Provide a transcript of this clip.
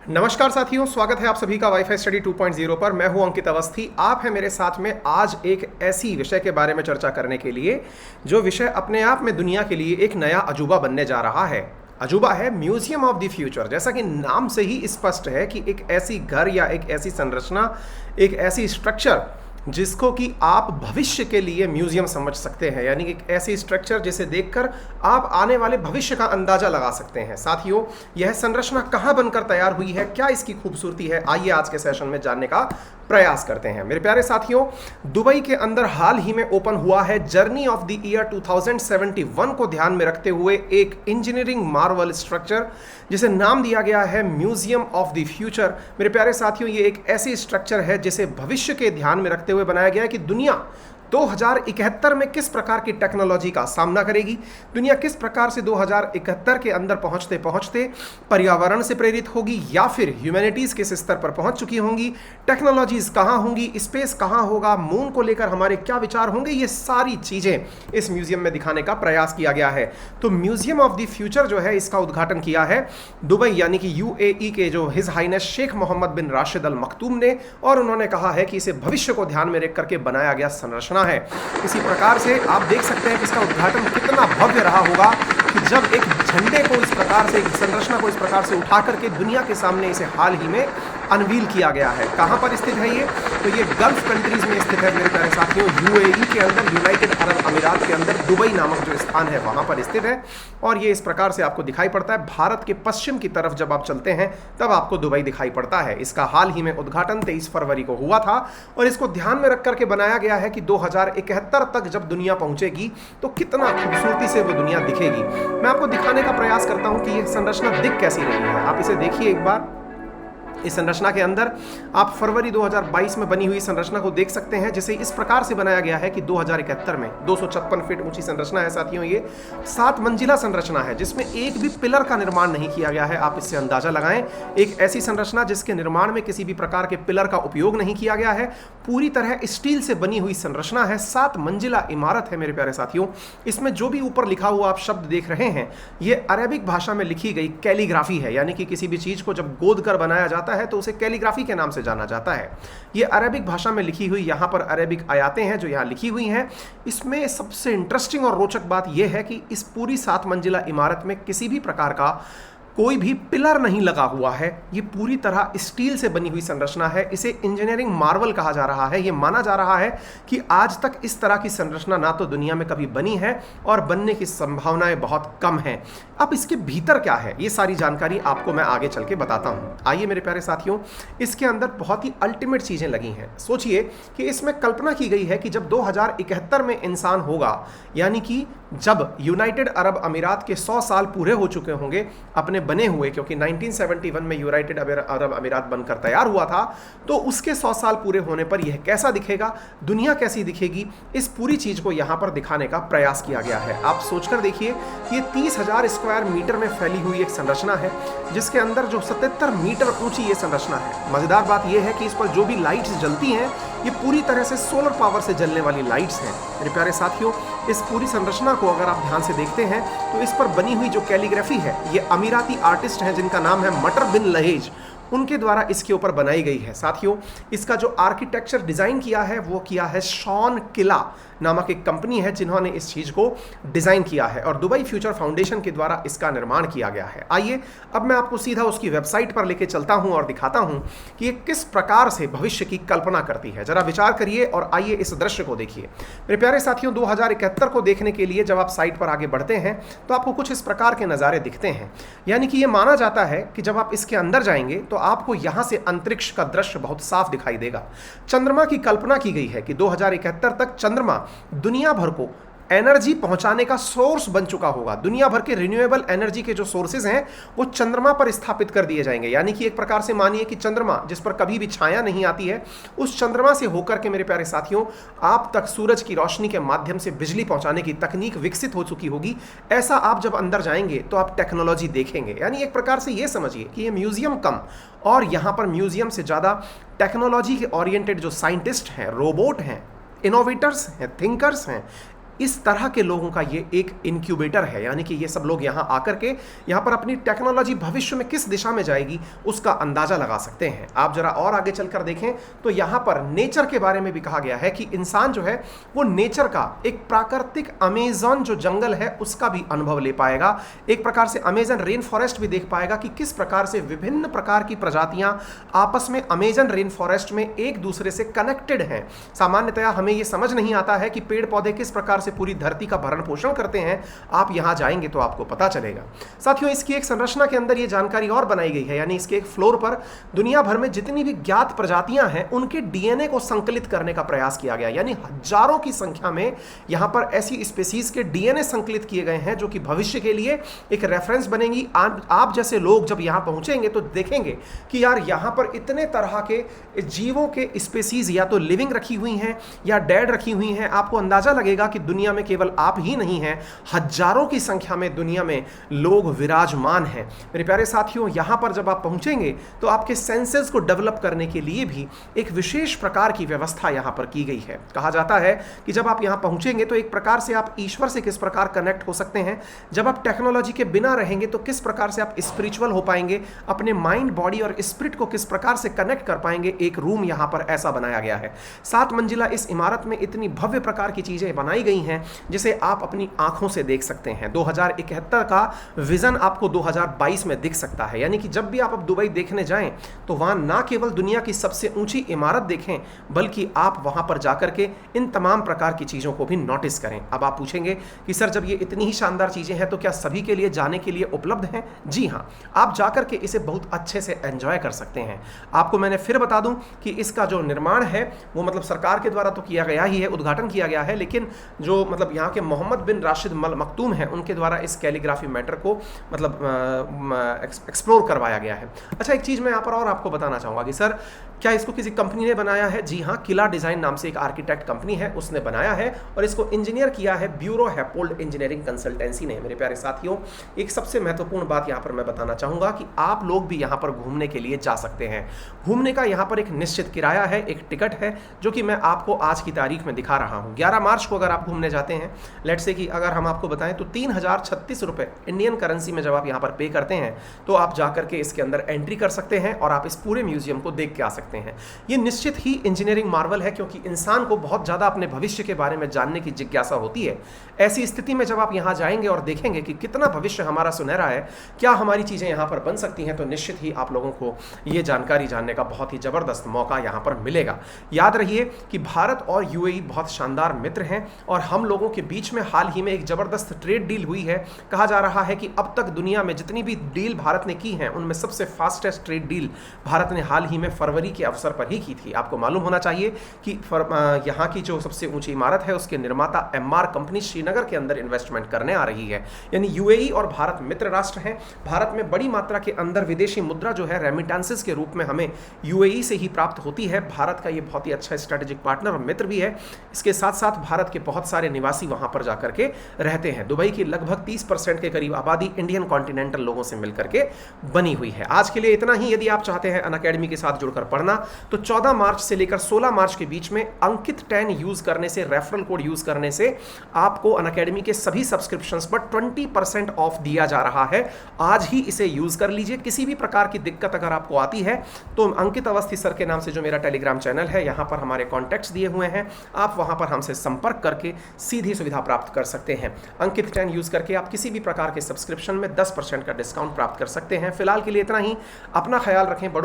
नमस्कार साथियों, स्वागत है आप सभी का वाईफाई स्टडी 2.0 पर। मैं हूं अंकित अवस्थी। आप हैं मेरे साथ में आज एक ऐसी विषय के बारे में चर्चा करने के लिए जो विषय अपने आप में दुनिया के लिए एक नया अजूबा बनने जा रहा है। अजूबा है म्यूजियम ऑफ द फ्यूचर। जैसा कि नाम से ही स्पष्ट है कि एक ऐसी घर या एक ऐसी संरचना, एक ऐसी स्ट्रक्चर जिसको कि आप भविष्य के लिए म्यूजियम समझ सकते हैं, यानी कि एक ऐसी स्ट्रक्चर जिसे देखकर आप आने वाले भविष्य का अंदाजा लगा सकते हैं। साथियों, यह संरचना कहाँ बनकर तैयार हुई है, क्या इसकी खूबसूरती है, आइए आज के सेशन में जानने का प्रयास करते हैं। मेरे प्यारे साथियों, दुबई के अंदर हाल ही में ओपन हुआ है जर्नी ऑफ द ईयर 2071 को ध्यान में रखते हुए एक इंजीनियरिंग मार्वल स्ट्रक्चर जिसे नाम दिया गया है म्यूजियम ऑफ द फ्यूचर। मेरे प्यारे साथियों, ये एक ऐसी स्ट्रक्चर है जिसे भविष्य के ध्यान में रखते हुए बनाया गया है कि दुनिया 2071 में किस प्रकार की टेक्नोलॉजी का सामना करेगी, दुनिया किस प्रकार से 2071 के अंदर पहुंचते पहुंचते पर्यावरण से प्रेरित होगी या फिर ह्यूमैनिटीज किस स्तर पर पहुंच चुकी होंगी, टेक्नोलॉजीज कहां होंगी, स्पेस कहां होगा, मून को लेकर हमारे क्या विचार होंगे, ये सारी चीजें इस म्यूजियम में दिखाने का प्रयास किया गया है। तो म्यूजियम ऑफ द फ्यूचर जो है, इसका उद्घाटन किया है दुबई यानी कि यूएई के जो हिज हाइनेस शेख मोहम्मद बिन राशिद अल मखतूम ने, और उन्होंने कहा है कि इसे भविष्य को ध्यान में रख करके बनाया गया संरचना है। इसी प्रकार से आप देख सकते हैं कि इसका उद्घाटन कितना भव्य रहा होगा कि जब एक झंडे को इस प्रकार से, एक संरचना को इस प्रकार से उठा करके दुनिया के सामने इसे हाल ही में अनवील किया गया है। कहां पर स्थित है ये? तो ये गल्फ कंट्रीज में स्थित है मेरे प्यारे साथियों। यूएई के अंदर, यूनाइटेड अरब अमीरात के अंदर दुबई नामक जो स्थान है वहां पर स्थित है, और ये इस प्रकार से आपको दिखाई पड़ता है। भारत के पश्चिम की तरफ जब आप चलते हैं तब आपको दुबई दिखाई पड़ता है। इसका हाल ही में उद्घाटन 23 फरवरी को हुआ था, और इसको ध्यान में रख करके बनाया गया है कि 2071 तक जब दुनिया पहुंचेगी तो कितना खूबसूरती से वो दुनिया दिखेगी। मैं आपको दिखाने का प्रयास करता हूं कि ये संरचना दिख कैसी रही है। आप इसे देखिए एक बार। इस संरचना के अंदर आप फरवरी 2022 में बनी हुई संरचना को देख सकते हैं, जिसे इस प्रकार से बनाया गया है कि 2071 में 256 फीट ऊंची संरचना है। साथियों, ये 7 मंजिला संरचना है जिसमें एक भी पिलर का निर्माण नहीं किया गया है। आप इससे अंदाजा लगाएं, एक ऐसी संरचना जिसके निर्माण में किसी भी प्रकार के पिलर का उपयोग नहीं किया गया है, पूरी तरह स्टील से बनी हुई संरचना है। 7 मंजिला इमारत है मेरे प्यारे साथियों। इसमें जो भी ऊपर लिखा हुआ आप शब्द देख रहे हैं, ये अरेबिक भाषा में लिखी गई कैलीग्राफी है, यानी कि किसी भी चीज को जब गोद कर बनाया जाता है तो उसे कैलीग्राफी के नाम से जाना जाता है। ये अरेबिक भाषा में लिखी हुई यहां पर अरेबिक आयातें हैं जो यहां लिखी हुई हैं। इसमें सबसे इंटरेस्टिंग और रोचक बात यह है कि इस पूरी 7 मंजिला इमारत में किसी भी प्रकार का कोई भी पिलर नहीं लगा हुआ है। ये पूरी तरह स्टील से बनी हुई संरचना है। इसे इंजीनियरिंग मार्वल कहा जा रहा है। ये माना जा रहा है कि आज तक इस तरह की संरचना ना तो दुनिया में कभी बनी है और बनने की संभावनाएं बहुत कम हैं। अब इसके भीतर क्या है, ये सारी जानकारी आपको मैं आगे चल के बताता हूँ। आइए मेरे प्यारे साथियों, इसके अंदर बहुत ही अल्टीमेट चीज़ें लगी हैं। सोचिए कि इसमें कल्पना की गई है कि जब 2071 में इंसान होगा, यानी कि जब यूनाइटेड अरब अमीरात के 100 साल पूरे हो चुके होंगे अपने बने हुए, क्योंकि 1971 में यूनाइटेड अरब अमीरात बनकर तैयार हुआ था, तो उसके 100 साल पूरे होने पर यह कैसा दिखेगा, दुनिया कैसी दिखेगी, इस पूरी चीज को यहां पर दिखाने का प्रयास किया गया है। आप सोचकर देखिए, ये 30,000 स्क्वायर मीटर में फैली हुई एक संरचना है जिसके अंदर जो 77 मीटर ऊंची ये संरचना है। मजेदार बात यह है कि इस पर जो भी लाइट्स जलती हैं, ये पूरी तरह से सोलर पावर से जलने वाली लाइट्स हैं। मेरे प्यारे साथियों, इस पूरी संरचना को अगर आप ध्यान से देखते हैं तो इस पर बनी हुई जो कैलीग्राफी है, ये अमीराती आर्टिस्ट हैं जिनका नाम है मटर बिन लहेज, उनके द्वारा इसके ऊपर बनाई गई है। साथियों, इसका जो आर्किटेक्चर डिजाइन किया है वो किया है शॉन किला नामक एक कंपनी है जिन्होंने इस चीज को डिजाइन किया है, और दुबई फ्यूचर फाउंडेशन के द्वारा इसका निर्माण किया गया है। आइए अब मैं आपको सीधा उसकी वेबसाइट पर लेके चलता हूं और दिखाता हूं कि ये किस प्रकार से भविष्य की कल्पना करती है। जरा विचार करिए और आइए इस दृश्य को देखिए। मेरे प्यारे साथियों, 2071 को देखने के लिए जब आप साइट पर आगे बढ़ते हैं तो आपको कुछ इस प्रकार के नज़ारे दिखते हैं। यानी कि यह माना जाता है कि जब आप इसके अंदर जाएंगे तो आपको यहां से अंतरिक्ष का दृश्य बहुत साफ दिखाई देगा। चंद्रमा की कल्पना की गई है कि 2071 तक चंद्रमा दुनिया भर को एनर्जी पहुंचाने का सोर्स बन चुका होगा। दुनिया भर के रिन्यूएबल एनर्जी के जो सोर्सेज हैं वो चंद्रमा पर स्थापित कर दिए जाएंगे। यानी कि एक प्रकार से मानिए कि चंद्रमा जिस पर कभी भी छाया नहीं आती है, उस चंद्रमा से होकर के मेरे प्यारे साथियों आप तक सूरज की रोशनी के माध्यम से बिजली पहुंचाने की तकनीक विकसित हो चुकी होगी। ऐसा आप जब अंदर जाएंगे तो आप टेक्नोलॉजी देखेंगे। यानी एक प्रकार से ये समझिए कि ये म्यूजियम कम और यहाँ पर म्यूजियम से ज़्यादा टेक्नोलॉजी के ओरिएंटेड जो साइंटिस्ट हैं, रोबोट हैं, इनोवेटर्स हैं, थिंकर्स हैं, इस तरह के लोगों का ये एक इंक्यूबेटर है, यानी कि ये सब लोग यहाँ आकर के यहाँ पर अपनी टेक्नोलॉजी भविष्य में किस दिशा में जाएगी उसका अंदाजा लगा सकते हैं। आप जरा और आगे चलकर देखें तो यहाँ पर नेचर के बारे में भी कहा गया है कि इंसान जो है वो नेचर का एक प्राकृतिक अमेज़न जो जंगल है उसका भी अनुभव ले पाएगा, एक प्रकार से अमेज़न रेन फॉरेस्ट भी देख पाएगा कि किस प्रकार से विभिन्न प्रकार की प्रजातियां आपस में अमेज़न रेन फॉरेस्ट में एक दूसरे से कनेक्टेड हैं। सामान्यतया हमें यह समझ नहीं आता है कि पेड़ पौधे किस प्रकार से पूरी धरती का भरण पोषण करते हैं, आप यहां जाएंगे तो आपको पता चलेगा। साथियों, इसकी एक संरचना के अंदर यह जानकारी और बनाई गई है, यानी इसके एक फ्लोर पर दुनिया भर में जितनी भी ज्ञात प्रजातियां हैं उनके डीएनए को संकलित करने का प्रयास किया गया, यानी हजारों की संख्या में यहां पर ऐसी स्पीसीज के डीएनए संकलित किए गए हैं जो कि भविष्य के लिए एक रेफरेंस बनेंगी। आप जैसे लोग जब यहां पहुंचेंगे तो देखेंगे कि यार यहां पर इतने तरह के जीवों के स्पीसीज या तो लिविंग रखी हुई हैं या डेड रखी हुई हैं। आपको अंदाजा लगेगा कि दुनिया में केवल आप ही नहीं हैं, हजारों की संख्या में दुनिया में लोग विराजमान हैं। मेरे प्यारे साथियों, यहां पर जब आप पहुंचेंगे तो आपके सेंसेस को डेवलप करने के लिए भी एक विशेष प्रकार की व्यवस्था यहां पर की गई है। कहा जाता है कि जब आप यहां पहुंचेंगे तो एक प्रकार से आप ईश्वर से किस प्रकार कनेक्ट हो सकते हैं, जब आप टेक्नोलॉजी के बिना रहेंगे तो किस प्रकार से आप स्पिरिचुअल हो पाएंगे, अपने माइंड, बॉडी और स्पिरिट को किस प्रकार से कनेक्ट कर पाएंगे। एक रूम यहां पर ऐसा बनाया गया है। 7 मंजिला इस इमारत में इतनी भव्य प्रकार की चीजें बनाई गई हैं जिसे आप अपनी आंखों से देख सकते हैं। 2071 का विजन आपको 2022 में दिख सकता है, यानी कि जब भी आप अब दुबई देखने जाएं तो वहां ना केवल दुनिया की सबसे ऊंची इमारत देखें बल्कि आप वहां पर जाकर के इन तमाम प्रकार की चीजों को भी नोटिस करें। अब आप पूछेंगे कि सर जब ये इतनी ही शानदार चीजें हैं तो क्या सभी के लिए जाने के लिए उपलब्ध हैं? जी हां, आप जाकर के इसे बहुत अच्छे से एंजॉय कर सकते हैं। आपको मैंने फिर बता दूं कि इसका जो निर्माण है वो मतलब सरकार के द्वारा तो किया गया ही है, उद्घाटन किया गया है, लेकिन जो मतलब यहाँ के मोहम्मद बिन राशिद मल मखतूम हैं उनके द्वारा इस कैलीग्राफी मैटर को मतलब एक्सप्लोर करवाया गया है। अच्छा, एक चीज़ मैं यहाँ पर और आपको बताना चाहूँगा कि सर क्या इसको किसी कंपनी ने बनाया है? जी हाँ, किला डिज़ाइन नाम से एक आर्किटेक्ट कंपनी है, उसने बनाया है और इसको इंजीनियर किया है ब्यूरो हैपोल्ड इंजीनियरिंग कंसल्टेंसी ने। मेरे प्यारे साथियों, एक सबसे महत्वपूर्ण बात यहाँ पर मैं बताना चाहूँगा कि आप लोग भी यहाँ पर घूमने के लिए जा सकते हैं। घूमने का यहाँ पर एक निश्चित किराया है, एक टिकट है जो कि मैं आपको आज की तारीख में दिखा रहा हूँ। 11 मार्च को अगर आप घूमने जाते हैं, लेट से कि अगर हम आपको बताएं तो 3036 रुपये इंडियन करेंसी में जब आप यहाँ पर पे करते हैं तो आप जाकर के इसके अंदर एंट्री कर सकते हैं और आप इस पूरे म्यूजियम को देख के आ सकते हैं। ये निश्चित ही इंजीनियरिंग मार्वल है, क्योंकि इंसान को बहुत ज़्यादा अपने भविष्य के बारे में जानने की जिज्ञासा होती है। ऐसी स्थिति में जब आप यहाँ जाएंगे और देखेंगे कि कितना भविष्य हमारा सुनहरा है, क्या हमारी चीज़ें यहाँ पर बन सकती हैं, तो निश्चित ही आप लोगों को ये जानकारी जानने का बहुत ही ज़बरदस्त मौका यहाँ पर मिलेगा। याद रहिए कि भारत और यूएई बहुत शानदार मित्र हैं और हम लोगों के बीच में हाल ही में एक ज़बरदस्त ट्रेड डील हुई है। कहा जा रहा है कि अब तक दुनिया में जितनी भी डील भारत ने की हैं उनमें सबसे फास्टेस्ट ट्रेड डील भारत ने हाल ही में फरवरी के अवसर पर ही की थी। आपको मालूम होना चाहिए कि यहाँ की जो सबसे ऊंची इमारत है उसके निर्माता एमआर कंपनी श्रीनगर के अंदर इन्वेस्टमेंट करने आ रही है। यानी यूएई और भारत मित्र राष्ट्र हैं। भारत में बड़ी मात्रा के अंदर विदेशी मुद्रा जो है रेमिटेंसेस के रूप में हमें यूएई से ही प्राप्त होती है। भारत का ये बहुत ही अच्छा स्ट्रेटेजिक पार्टनर और मित्र भी है। इसके साथ साथ भारत के बहुत सारे निवासी वहां पर जाकर के रहते हैं। दुबई की लगभग 30% के करीब आबादी इंडियन कॉन्टिनेंटल लोगों से मिलकर के बनी हुई है। आज के लिए इतना ही। यदि आप चाहते हैं अनअकैडमी के साथ जुड़कर पढ़ना तो 14 मार्च से लेकर 16 मार्च के बीच में अंकित 10 यूज करने से, रेफरल कोड यूज करने से आपको अनअकैडमी के सभी सब्सक्रिप्शंस पर 20% ऑफ दिया जा रहा है। आज ही इसे यूज कर लीजिए। किसी भी प्रकार की दिक्कत अगर आपको आती है तो अंकित अवस्थी सर के नाम से जो मेरा टेलीग्राम चैनल है, यहां पर हमारे कॉन्टैक्ट्स दिए हुए हैं, आप वहां पर हमसे संपर्क करके सीधी सुविधा प्राप्त कर सकते हैं। अंकित 10 यूज करके आप किसी भी प्रकार के सब्सक्रिप्शन में 10% का डिस्काउंट प्राप्त कर सकते हैं। फिलहाल के लिए इतना ही। अपना ख्याल रखें। बड़ों